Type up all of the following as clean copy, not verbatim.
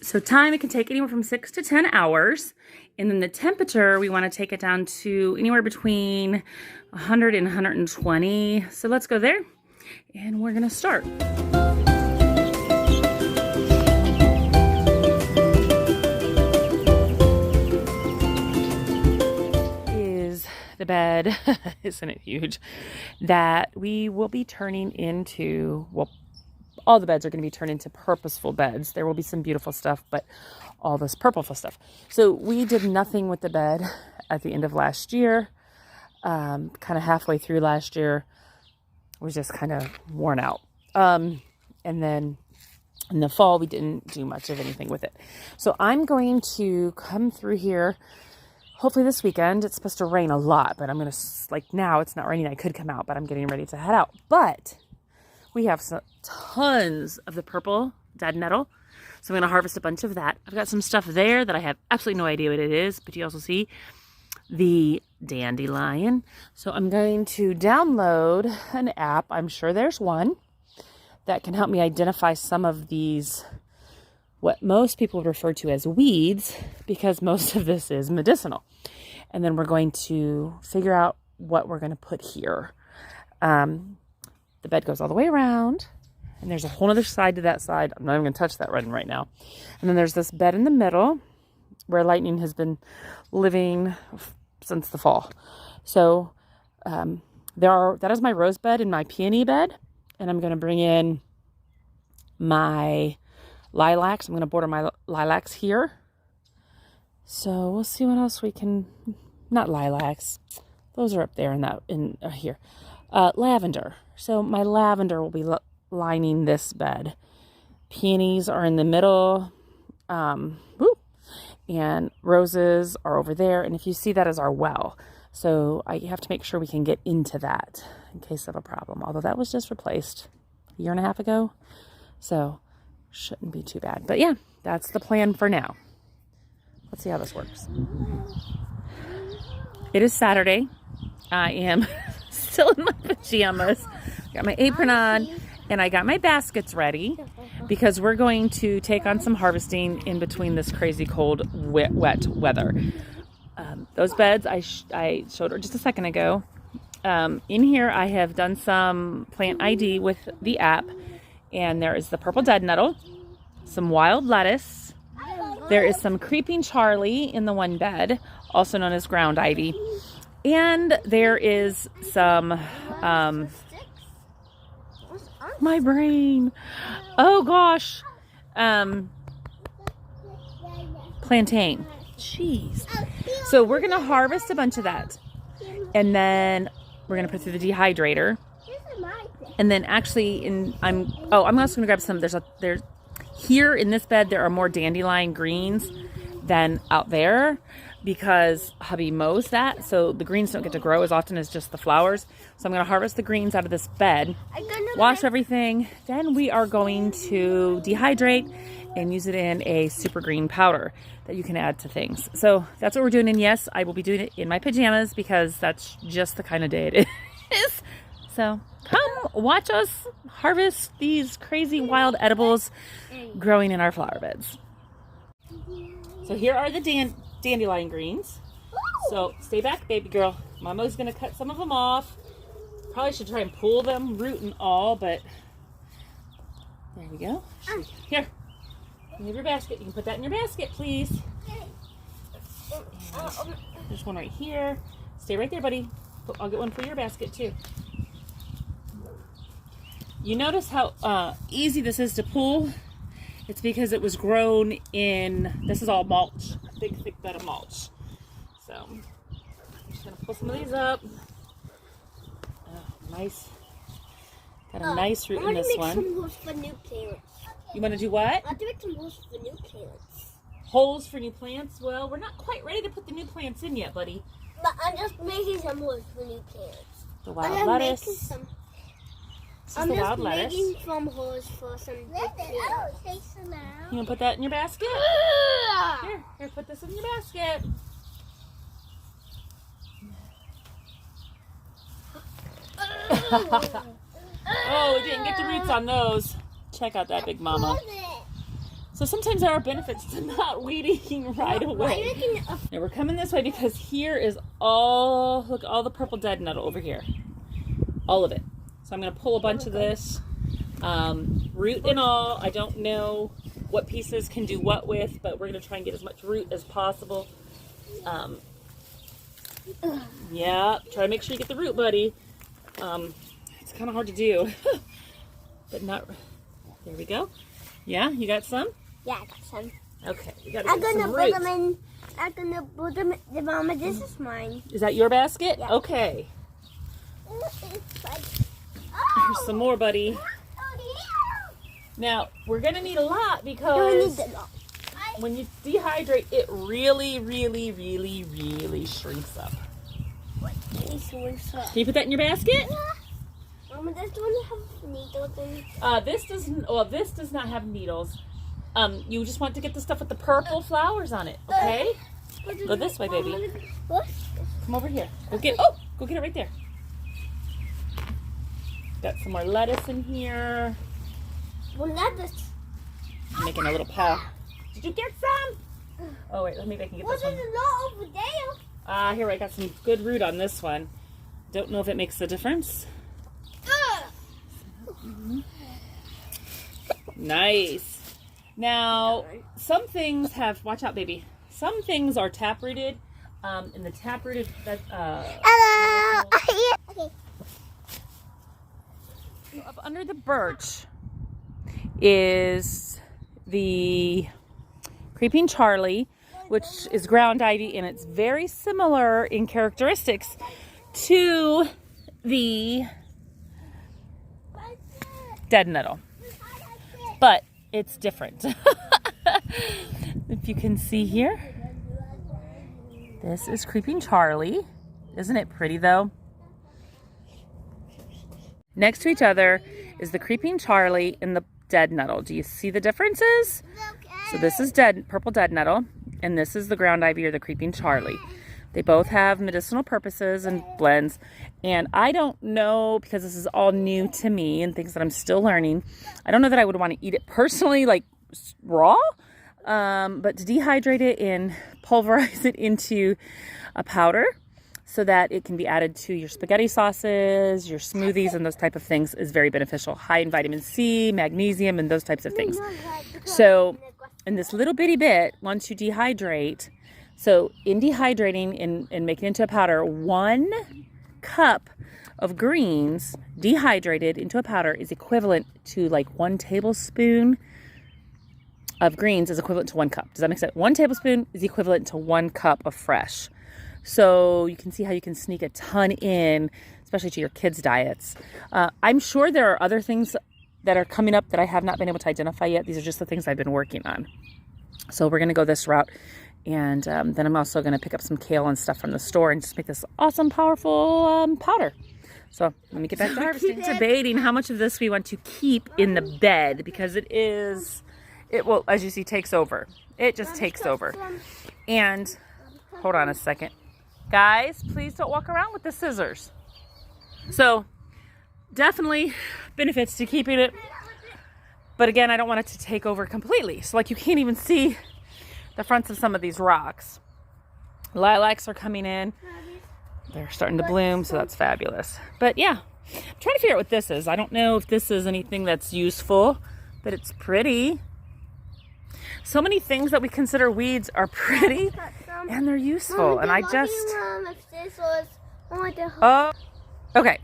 So time, it can take anywhere from 6 to 10 hours. And then the temperature, we want to take it down to anywhere between 100 and 120. So let's go there and we're going to start. Is the bed, isn't it huge, that we will be turning into, well, all the beds are going to be turned into purposeful beds. There will be some beautiful stuff, but all this purposeful stuff. So we did nothing with the bed at the end of last year. Kind of halfway through last year, it was just kind of worn out. And then in the fall, we didn't do much of anything with it. So I'm going to come through here, hopefully this weekend. It's supposed to rain a lot, but I'm going to, like now it's not raining. I could come out, but I'm getting ready to head out. But we have tons of the purple dead nettle. So I'm going to harvest a bunch of that. I've got some stuff there that I have absolutely no idea what it is, but you also see the dandelion. So I'm going to download an app. I'm sure there's one that can help me identify some of these, what most people would refer to as weeds, because most of this is medicinal. And then we're going to figure out what we're going to put here. The bed goes all the way around, and there's a whole other side to that side. I'm not even going to touch that right now. And then there's this bed in the middle where lightning has been living since the fall. So that is my rose bed and my peony bed. And I'm going to bring in my lilacs. I'm going to border my lilacs here. So we'll see what else we can, not lilacs. Those are up there in here. Lavender. So my lavender will be lining this bed. Peonies are in the middle. And roses are over there. And if you see, that is our well. So I have to make sure we can get into that in case of a problem. Although that was just replaced a year and a half ago. So shouldn't be too bad. But yeah, that's the plan for now. Let's see how this works. It is Saturday. I am still in my pajamas. Got my apron on, and I got my baskets ready because we're going to take on some harvesting in between this crazy cold, wet weather. Those beds I showed her just a second ago. In here, I have done some plant ID with the app, and there is the purple dead nettle, some wild lettuce. There is some creeping Charlie in the one bed, also known as ground ivy. And there is some, my brain, oh gosh, plantain, jeez. So we're going to harvest a bunch of that, and then we're going to put through the dehydrator, and then actually I'm also going to grab some, there's here in this bed, there are more dandelion greens than out there, because hubby mows that, so the greens don't get to grow as often as just the flowers. So I'm going to harvest the greens out of this bed, wash everything, then we are going to dehydrate and use it in a super green powder that you can add to things. So that's what we're doing, and yes, I will be doing it in my pajamas because that's just the kind of day it is. So come watch us harvest these crazy wild edibles growing in our flower beds. So here are the dandelion greens. So stay back, baby girl. Mama's gonna cut some of them off. Probably should try and pull them, root and all, but there we go. Here, you have your basket. You can put that in your basket, please. And there's one right here. Stay right there, buddy. I'll get one for your basket too. You notice how easy this is to pull? It's because it was grown in, this is all mulch, a big thick bed of mulch. So I'm just gonna pull some of these up. Oh, nice. Got a nice root in this one. I want to make some holes for new plants. You want to do what? I want to make some holes for new plants. Holes for new plants? Well, we're not quite ready to put the new plants in yet, buddy. But I'm just making some holes for new plants. The wild lettuce. I'm just making some holes for some big plants. You want to put that in your basket? Here, put this in your basket. Oh, we didn't get the roots on those. Check out that big mama. So sometimes there are benefits to not weeding right away. Now we're coming this way because here is all, look, all the purple dead nettle over here. All of it. So I'm going to pull a bunch of this. Root and all. I don't know what pieces can do what with, but we're going to try and get as much root as possible. Yeah, try to make sure you get the root, buddy. It's kind of hard to do, but not. There we go. Yeah, you got some? Yeah, I got some. Okay, we got to get some root. I'm gonna put them in. Mama, this is mine. Is that your basket? Yeah. Okay. Here's some more, buddy. Now, we're going to need a lot because when you dehydrate, it really, really, really, really shrinks up. Can you put that in your basket? Mama, does one have needles in it? This does not have needles. You just want to get the stuff with the purple flowers on it, okay? Go this way, baby. Come over here. Go get it right there. Got some more lettuce in here. Well, lettuce. I'm making a little pile. Did you get some? Oh wait, maybe I can get this one. There's a lot over there. Here I got some good root on this one. Don't know if it makes a difference. Nice. Now, some things have, watch out baby, some things are tap rooted. And the tap rooted, Hello. Okay. Up under the birch is the Creeping Charlie, which is ground ivy, and it's very similar in characteristics to the dead nettle, but it's different. If you can see here, this is Creeping Charlie. Isn't it pretty though? Next to each other is the Creeping Charlie and the dead nettle. Do you see the differences? So this is purple dead nettle, and this is the ground ivy or the Creeping Charlie. They both have medicinal purposes and blends, and I don't know, because this is all new to me and things that I'm still learning, I don't know that I would want to eat it personally, like raw, but to dehydrate it and pulverize it into a powder so that it can be added to your spaghetti sauces, your smoothies, and those type of things is very beneficial. High in vitamin C, magnesium, and those types of things. So in this little bitty bit, once you dehydrate, so in dehydrating and making it into a powder, 1 cup of greens dehydrated into a powder is equivalent to like 1 tablespoon of greens is equivalent to 1 cup. Does that make sense? 1 tablespoon is equivalent to 1 cup of fresh. So you can see how you can sneak a ton in, especially to your kids' diets. I'm sure there are other things that are coming up that I have not been able to identify yet. These are just the things I've been working on. So we're going to go this route. And then I'm also going to pick up some kale and stuff from the store and just make this awesome, powerful powder. So let me get back to harvesting. Debating how much of this we want to keep in the bed because it will, as you see, takes over. It just takes over. And hold on a second. Guys, please don't walk around with the scissors. So definitely benefits to keeping it. But again, I don't want it to take over completely. So like you can't even see the fronts of some of these rocks. Lilacs are coming in. They're starting to bloom, so that's fabulous. But yeah, I'm trying to figure out what this is. I don't know if this is anything that's useful, but it's pretty. So many things that we consider weeds are pretty and they're useful. And I just... Oh, okay.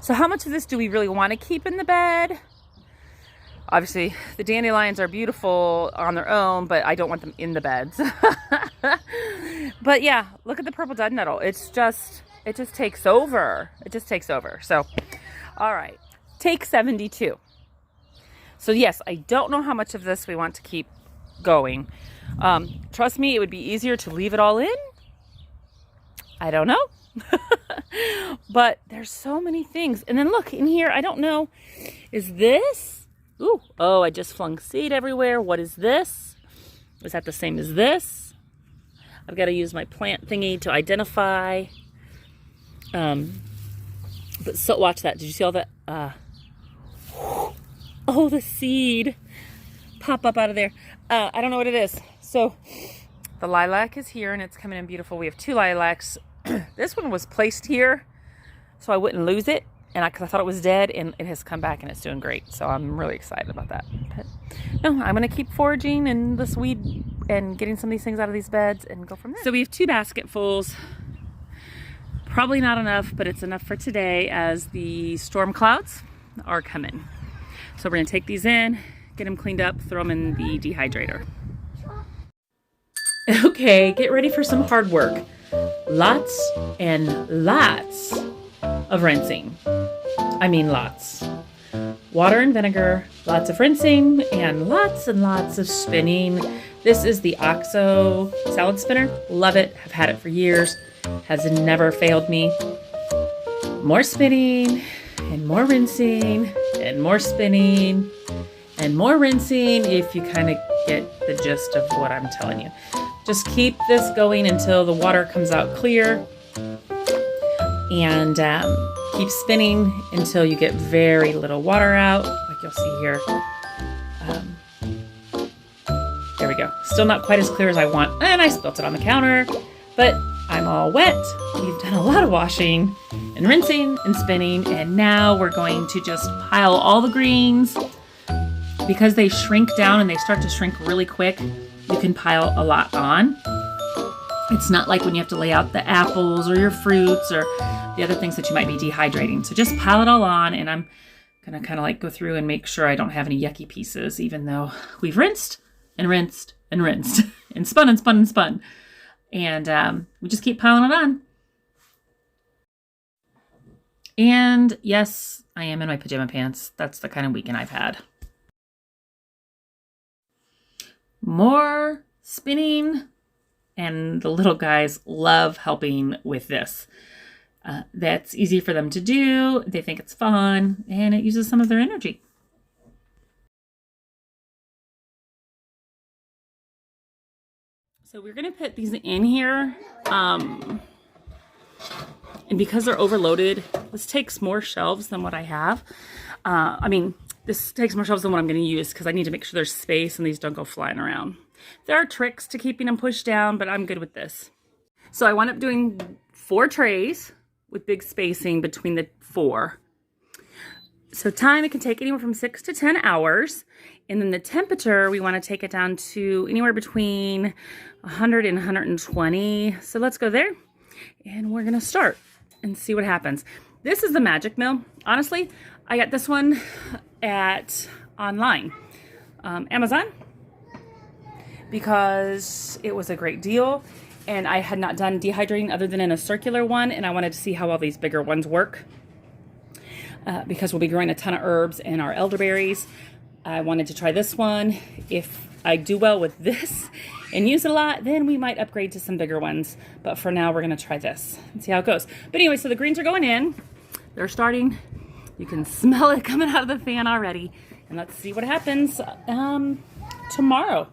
So how much of this do we really want to keep in the bed? Obviously, the dandelions are beautiful on their own, but I don't want them in the beds. But yeah, look at the purple dead nettle. It just takes over. It just takes over. So, all right. Take 72. So yes, I don't know how much of this we want to keep going. Trust me, it would be easier to leave it all in. I don't know. But there's so many things. And then look in here, I don't know. Is this? Ooh, oh, I just flung seed everywhere. What is this? Is that the same as this? I've got to use my plant thingy to identify. But so watch that. Did you see all that? Oh, the seed. pop up out of there. I don't know what it is. So the lilac is here and it's coming in beautiful. We have 2 lilacs. This one was placed here so I wouldn't lose it, and because I thought it was dead, and it has come back and it's doing great. So I'm really excited about that. But no, I'm gonna keep foraging and this weed and getting some of these things out of these beds and go from there. So we have 2 basketfuls. Probably not enough, but it's enough for today as the storm clouds are coming. So we're gonna take these in, get them cleaned up, throw them in the dehydrator. Okay, get ready for some hard work. Lots and lots of rinsing. I mean lots. Water and vinegar, lots of rinsing, and lots of spinning. This is the OXO salad spinner. Love it, have had it for years. Has never failed me. More spinning, and more rinsing, and more spinning, and more rinsing, if you kind of get the gist of what I'm telling you. Just keep this going until the water comes out clear, and keep spinning until you get very little water out, like you'll see here. There we go. Still not quite as clear as I want, and I spilt it on the counter, but I'm all wet. We've done a lot of washing and rinsing and spinning, and now we're going to just pile all the greens. Because they shrink down and they start to shrink really quick, you can pile a lot on. It's not like when you have to lay out the apples or your fruits or the other things that you might be dehydrating. So just pile it all on, and I'm gonna kind of like go through and make sure I don't have any yucky pieces, even though we've rinsed and rinsed and rinsed and spun and spun and spun. And we just keep piling it on. And yes, I am in my pajama pants. That's the kind of weekend I've had. More spinning, and the little guys love helping with this. That's easy for them to do. They think it's fun, and it uses some of their energy. So we're gonna put these in here, and because they're overloaded, this takes more shelves than what I have. This takes more shelves than what I'm going to use because I need to make sure there's space and these don't go flying around. There are tricks to keeping them pushed down, but I'm good with this. So I wound up doing 4 trays with big spacing between the 4. So time, it can take anywhere from 6 to 10 hours. And then the temperature, we want to take it down to anywhere between 100 and 120. So let's go there and we're going to start and see what happens. This is the Magic Mill. Honestly, I got this one at online, Amazon, because it was a great deal and I had not done dehydrating other than in a circular one, and I wanted to see how all these bigger ones work because we'll be growing a ton of herbs and our elderberries. I wanted to try this one. If I do well with this and use it a lot, then we might upgrade to some bigger ones. But for now, we're gonna try this and see how it goes. But anyway, so the greens are going in. They're starting. You can smell it coming out of the fan already. And let's see what happens tomorrow.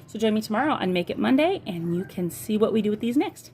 So join me tomorrow on Make It Monday, and you can see what we do with these next.